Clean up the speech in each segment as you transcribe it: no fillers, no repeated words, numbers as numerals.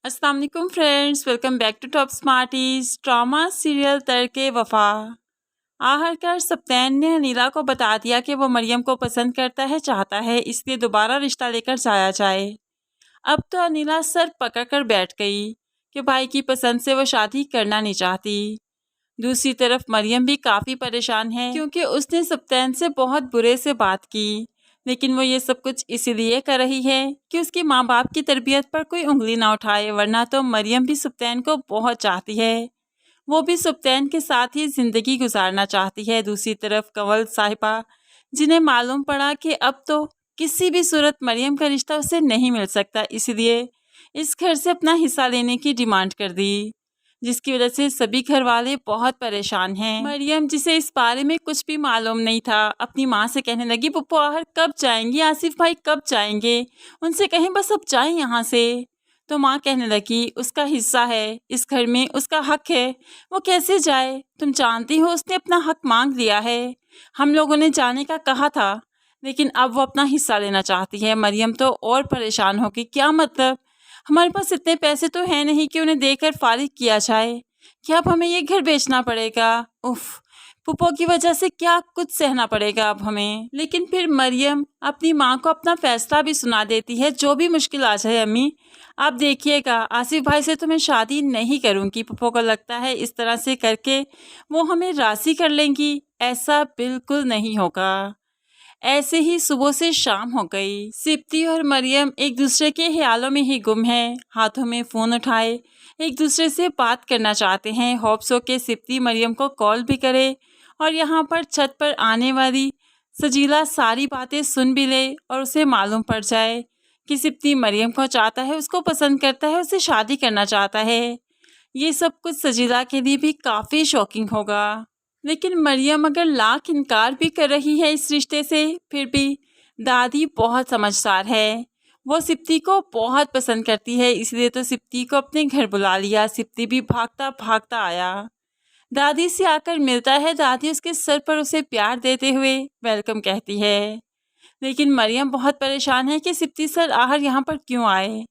अस्सलाम वालेकुम friends, welcome back to Top Smarties. Drama serial Tarke Wafa. आखिरकार सप्तैन ने अनीला को बता दिया कि वो मरियम को पसंद करता है, चाहता है, इसलिए दोबारा रिश्ता लेकर जाया जाए। अब तो अनीला सर पकड़ कर बैठ गई कि भाई की पसंद से वो शादी करना नहीं चाहती। दूसरी तरफ मरियम भी काफ़ी परेशान है क्योंकि उसने सप्तैन से बहुत बुरे से बात की, लेकिन वो ये सब कुछ इसीलिए कर रही है कि उसके माँ बाप की तरबियत पर कोई उंगली ना उठाए, वरना तो मरियम भी सप्तैन को बहुत चाहती है। वो भी सप्तैन के साथ ही ज़िंदगी गुजारना चाहती है। दूसरी तरफ कंवल साहिबा, जिन्हें मालूम पड़ा कि अब तो किसी भी सूरत मरियम का रिश्ता उसे नहीं मिल सकता, इसलिए इस घर से अपना हिस्सा लेने की डिमांड कर दी, जिसकी वजह से सभी घर वाले बहुत परेशान हैं। मरियम, जिसे इस बारे में कुछ भी मालूम नहीं था, अपनी माँ से कहने लगी, पप्पू आहर कब जाएंगी, आसिफ भाई कब जाएंगे, उनसे कहें बस अब जाएं यहाँ से। तो माँ कहने लगी, उसका हिस्सा है इस घर में, उसका हक है, वो कैसे जाए, तुम जानती हो उसने अपना हक मांग लिया है, हम लोगों ने जाने का कहा था, लेकिन अब वो अपना हिस्सा लेना चाहती है। मरियम तो और परेशान हो गई, क्या मतलब, हमारे पास इतने पैसे तो है नहीं कि उन्हें देकर फारिग किया जाए, क्या अब हमें ये घर बेचना पड़ेगा, उफ, पुप्पो की वजह से क्या कुछ सहना पड़ेगा अब हमें। लेकिन फिर मरियम अपनी माँ को अपना फैसला भी सुना देती है, जो भी मुश्किल आ जाए अम्मी, आप देखिएगा आसिफ भाई से तो मैं शादी नहीं करूँगी। पुप्पो को लगता है इस तरह से करके वो हमें राज़ी कर लेंगी, ऐसा बिल्कुल नहीं होगा। ऐसे ही सुबह से शाम हो गई। सिप्ती और मरियम एक दूसरे के ख्यालों में ही गुम हैं, हाथों में फ़ोन उठाए एक दूसरे से बात करना चाहते हैं। होप्स हो के सिप्ती मरियम को कॉल भी करे और यहाँ पर छत पर आने वाली सजीला सारी बातें सुन भी ले और उसे मालूम पड़ जाए कि सिप्ती मरियम को चाहता है, उसको पसंद करता है, उससे शादी करना चाहता है। ये सब कुछ सजीला के लिए भी काफ़ी शॉकिंग होगा। लेकिन मरियम अगर लाख इनकार भी कर रही है इस रिश्ते से, फिर भी दादी बहुत समझदार है, वो सिप्ती को बहुत पसंद करती है, इसलिए तो सिप्ती को अपने घर बुला लिया। सिप्ती भी भागता भागता आया, दादी से आकर मिलता है। दादी उसके सर पर उसे प्यार देते हुए वेलकम कहती है, लेकिन मरियम बहुत परेशान है कि सिप्ती सर आहर यहाँ पर क्यों आए।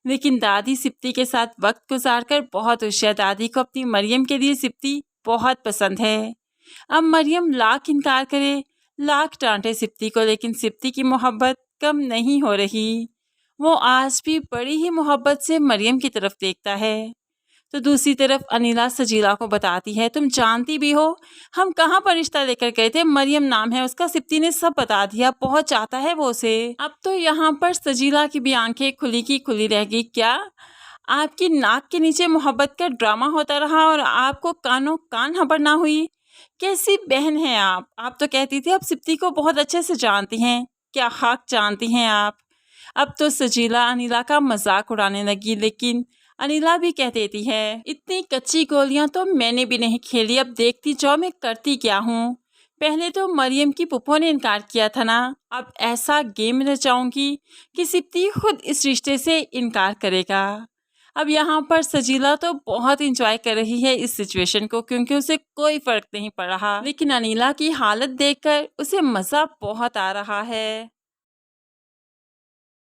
लेकिन दादी सिप्ती के साथ वक्त गुजारकर बहुत खुश है। दादी को अपनी मरियम के लिए सिप्ती बहुत पसंद है। अब मरियम लाख इनकार करे, लाख डांटे सिप्ती को, लेकिन सिप्ती की मोहब्बत कम नहीं हो रही। वो आज भी बड़ी ही मोहब्बत से मरियम की तरफ देखता है। तो दूसरी तरफ अनीला सजीला को बताती है, तुम जानती भी हो हम कहाँ पर रिश्ता लेकर गए थे, मरियम नाम है उसका, सिप्ती ने सब बता दिया, बहुत चाहता है वो उसे। अब तो यहाँ पर सजीला की भी आंखें खुली की खुली रह गई, क्या आपकी नाक के नीचे मोहब्बत का ड्रामा होता रहा और आपको कानों कान खबर ना हुई, कैसी बहन हैं आप तो कहती थी आप सिप्ती को बहुत अच्छे से जानती हैं, क्या हक जानती हैं आप। अब तो सजीला अनीला का मजाक उड़ाने लगी, लेकिन अनीला भी कह देती है, इतनी कच्ची गोलियां तो मैंने भी नहीं खेली, अब देखती जाओ मैं करती क्या हूँ। पहले तो मरियम की पुप्पो ने इनकार किया था ना, अब ऐसा गेम रचाऊंगी कि सिप्ती खुद इस रिश्ते से इनकार करेगा। अब यहाँ पर सजीला तो बहुत इंजॉय कर रही है इस सिचुएशन को, क्योंकि उसे कोई फर्क नहीं पड़ रहा, लेकिन अनीला की हालत देखकर उसे मज़ा बहुत आ रहा है।